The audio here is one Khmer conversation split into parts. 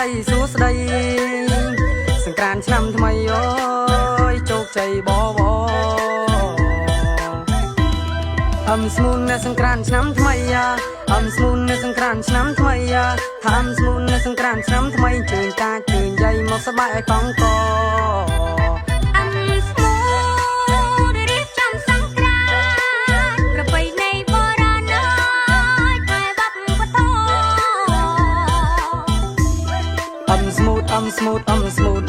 ដីសួស្ដីសង្ក្រានឆ្នាំថ្មីអើយជោគជ័យបបស្មូននៅសង្ក្រានឆ្នាំថ្មីស្មូននៅសង្ក្រានឆ្នាំថ្មីថាស្មូននៅសង្ក្រានឆ្នាំថ្មីជើងតាជើងយាយមកសប្បាយឲ្យកងកស្មូត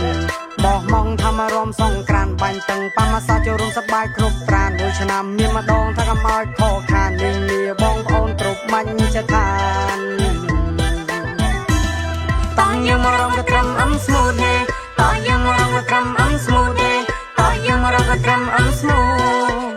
បោះម៉ងធម្មរំសង្ក្រានបាញ់តឹងប៉ាម៉ាសាចូលរួមសប្បាយគ្រប់ប្រានមួយឆ្នាំមានម្ដងថាកំឲ្យខកខាននេះលាបងប្អូនគ្រប់បាញ់ចិត្តឋានតោះយើងមករំក៏ត្រឹមស្មូតទេតោះយើងមករំក៏ត្រឹមស្មូតទេតោះយើងមករំក៏ត្រឹមស្មូត